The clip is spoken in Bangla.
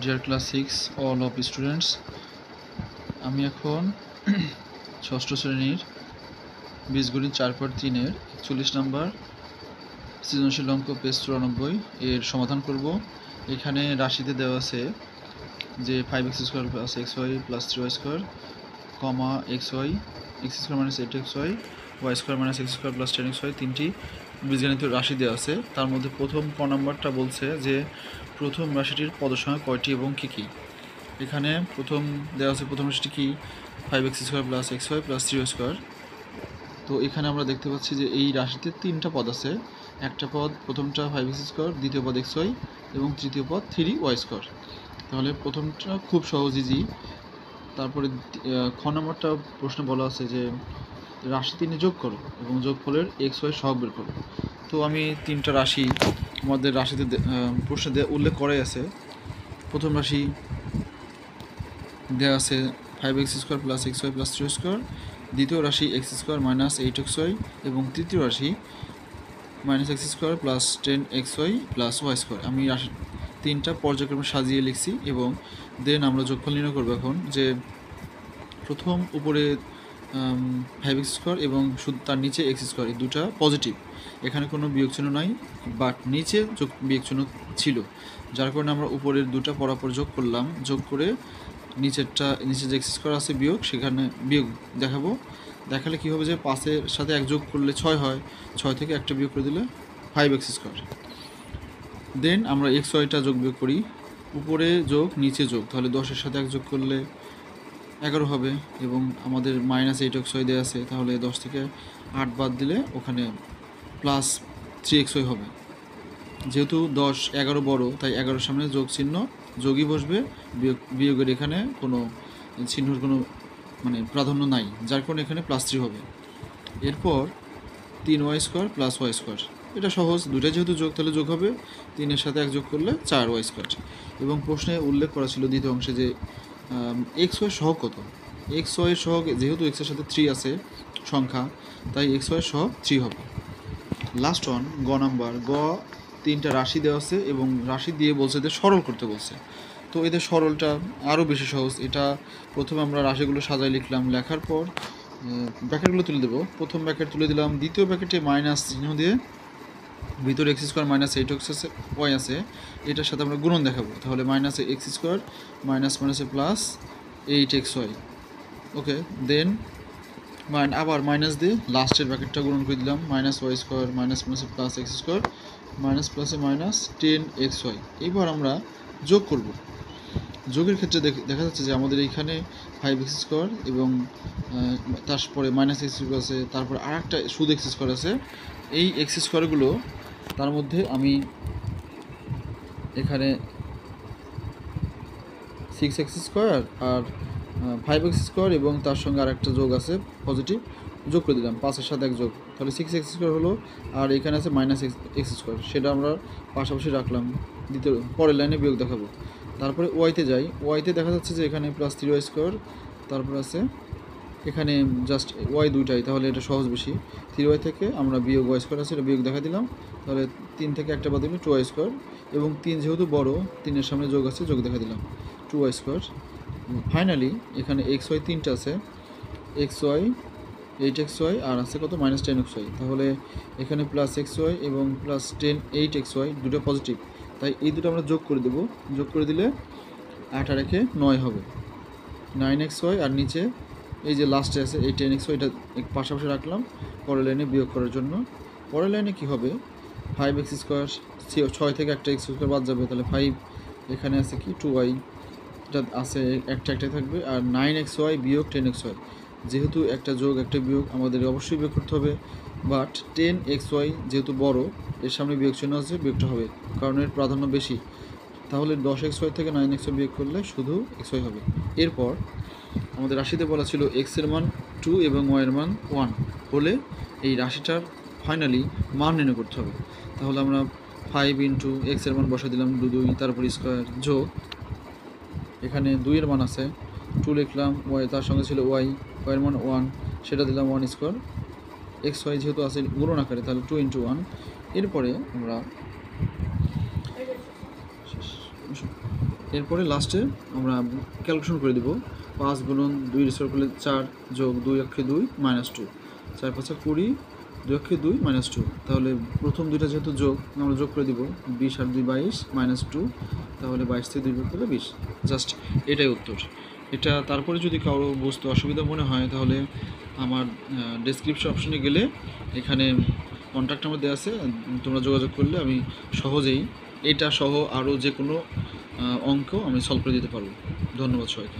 Deer class 6 all of students, আমি এখন ষষ্ঠ শ্রেণীর বীজগণিত 4/3-এর 41 নম্বর সৃজনশীল অঙ্ক পেজ 94 এর সমাধান করব। এখানে রাশিতে দেওয়া আছে যে 5x² + xy + 3y² কমা xy x² - 8xy y² - x² + 10xy তিনটি বীজগণিত রাশি দেওয়া আছে। তার মধ্যে প্রথম ক নাম্বারটা বলছে যে প্রথম রাশিটির পদসংখ্যা কয়টি এবং কী কী। এখানে প্রথম দেওয়া আছে প্রথম রাশিটি কি 5x² + xy + 3y²। তো এখানে আমরা দেখতে পাচ্ছি যে এই রাশিতে তিনটা পদ আছে। একটা পদ প্রথমটা 5x², দ্বিতীয় পদ xy এবং তৃতীয় পদ 3y²। তাহলে প্রথমটা খুব সহজ, ইজি। তারপরে খ নম্বরটা প্রশ্নে বলা আছে যে রাশি 3 যোগ করো এবং যোগফলের xy সহগ বের করো। তো আমি তিনটা রাশি আমাদের রাশিতে প্রশ্নে উল্লেখ করাই আছে। প্রথম রাশি দেওয়া আছে 5x² + xy + 3y², দ্বিতীয় রাশি x² - 8xy এবং তৃতীয় রাশি -x² + 10xy + y²। আমি রাশি তিনটা পর্যায়ক্রমে সাজিয়ে লিখছি এবং দেন আমরা যোগফল নির্ণয় করবো। এখন যে প্রথম উপরে 5x² এবং তার নিচে x² এই দুটা পজিটিভ, এখানে কোনো বিয়োগ চিহ্ন নাই, বাট নিচে বিয়োগ চিহ্ন ছিল, যার কারণে আমরা উপরের দুটা পরপর যোগ করলাম। যোগ করে নিচে যে x² আছে বিয়োগ, সেখানে বিয়োগ দেখালে কী হবে যে 5-এর সাথে 1 যোগ করলে 6 হয়, 6 থেকে একটা বিয়োগ করে দিলে 5x²। দেন আমরা xyটা যোগ বিয়োগ করি, উপরে যোগ নিচে যোগ, তাহলে 10-এর সাথে 1 যোগ করলে 11 হবে এবং আমাদের -8xy দেওয়া আছে, তাহলে 10 থেকে 8 বাদ দিলে ওখানে +3xy হবে। যেহেতু 10, 11 বড়, তাই 11-এর সামনে যোগ চিহ্ন যোগই বসবে, বিয়োগের এখানে কোনো চিহ্নর কোনো প্রাধান্য নাই, যার কারণে এখানে +3 হবে। এরপর 3y² + y², এটা সহজ, দুটা যেহেতু যোগ তাহলে যোগ হবে, 3-এর সাথে 1 যোগ করলে 4y²। এবং প্রশ্নে উল্লেখ করা ছিল দ্বিতীয় অংশে যে xy সহগ কত। xy সহগ যেহেতু x এর সাথে 3 আছে সংখ্যা, তাই xy সহগ 3 হবে। লাস্ট ওয়ান গ নাম্বার। তিনটা রাশি দেওয়া আছে এবং রাশি দিয়ে বলছে যে সরল করতে বলছে। তো এদের সরলটা আরও বেশি সহজ। এটা প্রথমে আমরা রাশিগুলো সাজায় লিখলাম, লেখার পর ব্র্যাকেটগুলো তুলে দেবো। প্রথম ব্র্যাকেট তুলে দিলাম, দ্বিতীয় ব্র্যাকেটে মাইনাস চিহ্ন দিয়ে ভিতরে x² - 8xy আছে, এটার সাথে আমরা গুণন দেখাবো, তাহলে -x² +8xy। ওকে, দেন আবার মাইনাস দিয়ে লাস্টের ব্র্যাকেটটা গুণন করে দিলাম, -y² -x² -10xy। এবার আমরা যোগ করব। যোগের ক্ষেত্রে দেখা যাচ্ছে যে আমাদের এইখানে 5x² এবং তারপরে -x² আছে, তারপর আর একটা শুধু x² আছে। এই x²গুলো তার মধ্যে আমি এখানে 6x² আর 5x² এবং তার সঙ্গে আর একটা যোগ আছে পজিটিভ, যোগ করে দিলাম, 5-এর সাথে 1 যোগ, তাহলে 6x² হলো। আর এখানে আছে -x², সেটা আমরা পাশাপাশি রাখলাম, পরের লাইনে বিয়োগ দেখাবো। তারপরে ওয়াইতে যাই, ওয়াইতে দেখা যাচ্ছে যে এখানে +3y², তারপর আছে এখানে জাস্ট ওয়াই দুইটাই, তাহলে এটা সহজ বেশি। 3y থেকে আমরা বিয়োগ y² আছে, এটা বিয়োগ দেখা দিলাম, তাহলে 3 থেকে একটা বাদ দিলে 2y² এবং 3 যেহেতু বড়, 3-এর সামনে যোগ আছে, যোগ দেখা দিলাম 2y²। ফাইনালি এখানে xy তিনটা আছে, xy 8xy আর আছে কত -10xy, তাহলে এখানে +xy এবং +8xy দুটো পজিটিভ, তাই এই দুটো আমরা যোগ করে দেবো। যোগ করে দিলে 8 আর 1 9 হবে, 9xy। আর নিচে এই যে লাস্টে আছে এই 10xy, এটা পাশাপাশি রাখলাম পরের লাইনে বিয়োগ করার জন্য। পরের লাইনে কি হবে, 5x², 6 থেকে একটা x² বাদ যাবে, তাহলে 5, এখানে আছে কি 2y, এটা আছে একটা থাকবে, আর 9xy বিয়োগ 10xy, যেহেতু একটা যোগ একটা বিয়োগ আমাদের অবশ্যই বিয়োগ করতে হবে, বাট 10xy যেহেতু বড়, এর সামনে বিয়োগ চিহ্ন আছে, বিয়োগটা হবে কারণ এর প্রাধান্য বেশি, তাহলে 10xy থেকে 9xy বিয়োগ করলে শুধু xy হবে। এরপর আমাদের রাশিতে বলা ছিল x এর মান 2 এবং y এর মান 1 হলে এই রাশিটার ফাইনালি মান নির্ণয় করতে হবে। তাহলে আমরা 5 × x এর মান বসা দিলাম 2, তারপর স্কোয়ার যোগ এখানে 2 এর মান আছে 2 লিখলাম, y তার সঙ্গে ছিল y এর মান 1, সেটা দিলাম 1², xy যেহেতু আছে গুণন আকারে, তাহলে 2 × 1। এরপরে আমরা এরপরে লাস্টে আমরা ক্যালকুলেশন করে দেব। 5 গুণন 2 স্কোয়ার করলে 4 যোগ 2 অক্ষে 2 মাইনাস 2, 4 5 20, 2 অক্ষে 2 মাইনাস 2। তাহলে প্রথম দুইটা যেহেতু যোগ, আমরা যোগ করে দিব। 20 আর 2 22 মাইনাস 2, তাহলে 22 থেকে 2 বিয়োগ করলে 20। জাস্ট এটাই উত্তর। এটা তারপরে যদি কারো বুঝতে অসুবিধা মনে হয় তাহলে আমার ডেসক্রিপশন অপশনে গেলে এখানে কন্ট্যাক্ট নাম্বার দেওয়া আছে, তোমরা যোগাযোগ করলে আমি সহজেই এটা সহ আরও যে কোনো অঙ্ক আমি সলভ করে দিতে পারবো। ধন্যবাদ সবাইকে।